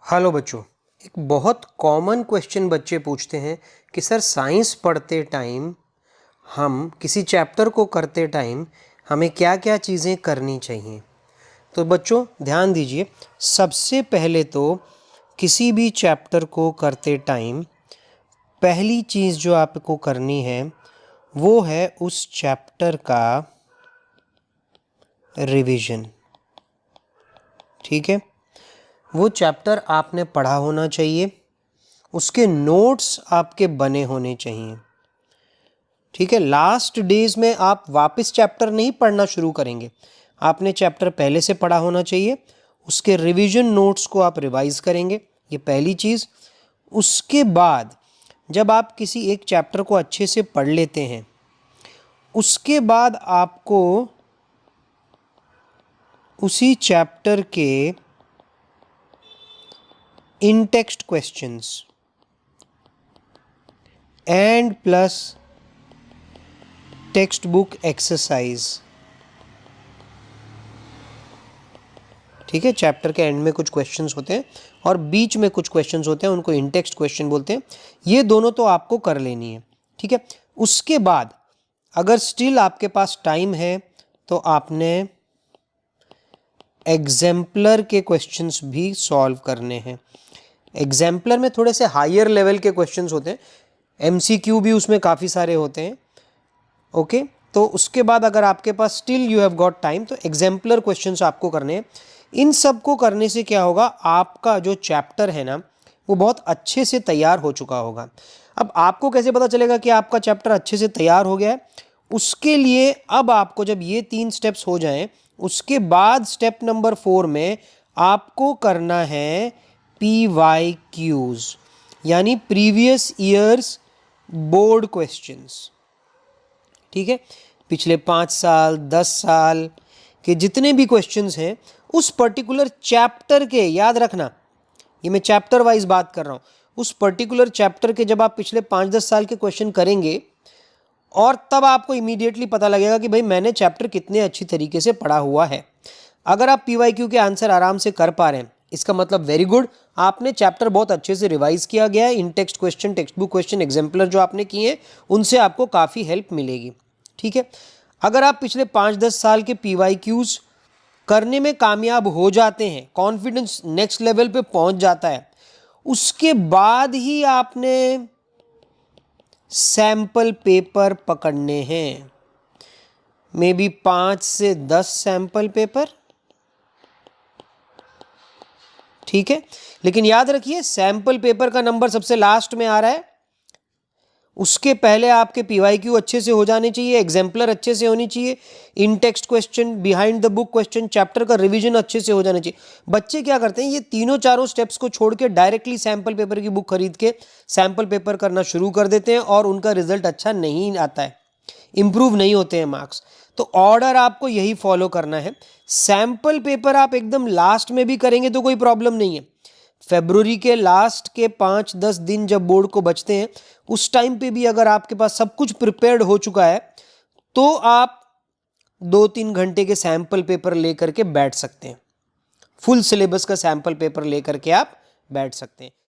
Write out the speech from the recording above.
Hello बच्चों। एक बहुत कॉमन क्वेश्चन बच्चे पूछते हैं कि सर साइंस पढ़ते टाइम हम किसी चैप्टर को करते टाइम हमें क्या क्या चीज़ें करनी चाहिए। तो बच्चों ध्यान दीजिए, सबसे पहले तो किसी भी चैप्टर को करते टाइम पहली चीज़ जो आपको करनी है वो है उस चैप्टर का रिवीजन। ठीक है, वो चैप्टर आपने पढ़ा होना चाहिए, उसके नोट्स आपके बने होने चाहिए। ठीक है, लास्ट डेज में आप वापस चैप्टर नहीं पढ़ना शुरू करेंगे, आपने चैप्टर पहले से पढ़ा होना चाहिए, उसके रिवीजन नोट्स को आप रिवाइज करेंगे, ये पहली चीज़। उसके बाद जब आप किसी एक चैप्टर को अच्छे से पढ़ लेते हैं, उसके बाद आपको उसी चैप्टर के in text questions and plus textbook exercise, ठीक है, चैप्टर के एंड में कुछ क्वेश्चंस होते हैं और बीच में कुछ क्वेश्चंस होते हैं, उनको इन टेक्स्ट क्वेश्चन बोलते हैं। ये दोनों तो आपको कर लेनी है। ठीक है, उसके बाद अगर स्टिल आपके पास टाइम है तो आपने एग्जाम्पलर के क्वेश्चंस भी सॉल्व करने हैं। एग्जाम्पलर में थोड़े से हायर लेवल के क्वेश्चंस होते हैं, एमसीक्यू भी उसमें काफ़ी सारे होते हैं। ओके, तो उसके बाद अगर आपके पास still you have got time तो एग्जाम्पलर क्वेश्चंस आपको करने हैं। इन सब को करने से क्या होगा, आपका जो चैप्टर है ना वो बहुत अच्छे से तैयार हो चुका होगा। अब आपको कैसे पता चलेगा कि आपका चैप्टर अच्छे से तैयार हो गया है? उसके लिए अब आपको जब ये 3 स्टेप्स हो जाएं, उसके बाद स्टेप नंबर 4 में आपको करना है PYQs, यानी प्रीवियस ईयर्स बोर्ड क्वेश्चंस। ठीक है, पिछले 5 साल 10 साल के जितने भी क्वेश्चंस हैं उस पर्टिकुलर चैप्टर के, याद रखना ये मैं चैप्टर वाइज बात कर रहा हूं, उस पर्टिकुलर चैप्टर के जब आप पिछले 5-10 साल के क्वेश्चन करेंगे और तब आपको इमीडिएटली पता लगेगा कि भाई मैंने चैप्टर कितने अच्छी तरीके से पढ़ा हुआ है। अगर आप PYQ के आंसर आराम से कर पा रहे हैं, इसका मतलब वेरी गुड, आपने चैप्टर बहुत अच्छे से रिवाइज किया गया है। In text question, textbook question, exemplar जो आपने किए हैं उनसे आपको काफ़ी हेल्प मिलेगी। ठीक है, अगर आप पिछले 5-10 साल के PYQs करने में कामयाब हो जाते हैं, कॉन्फिडेंस नेक्स्ट लेवल पे पहुंच जाता है, उसके बाद ही आपने सैंपल पेपर पकड़ने हैं, मे बी 5 से 10 सैंपल पेपर। ठीक है, लेकिन याद रखिए सैंपल पेपर का नंबर सबसे लास्ट में आ रहा है, उसके पहले आपके PYQ अच्छे से हो जाने चाहिए, एग्जाम्पलर अच्छे से होनी चाहिए, in text question, behind the book question, chapter का रिवीजन अच्छे से हो जाना चाहिए। बच्चे क्या करते हैं, ये तीनों चारों स्टेप्स को छोड़ के डायरेक्टली सैंपल पेपर की बुक खरीद के सैंपल पेपर करना शुरू कर देते हैं और उनका रिजल्ट अच्छा नहीं आता है, इंप्रूव नहीं होते हैं मार्क्स। तो ऑर्डर आपको यही फॉलो करना है। सैंपल पेपर आप एकदम लास्ट में भी करेंगे तो कोई प्रॉब्लम नहीं है, फरवरी के लास्ट के 5-10 दिन जब बोर्ड को बचते हैं उस टाइम पे भी अगर आपके पास सब कुछ प्रिपेयर्ड हो चुका है तो आप 2-3 घंटे के सैंपल पेपर लेकर के बैठ सकते हैं, फुल सिलेबस का सैंपल पेपर लेकर के आप बैठ सकते हैं।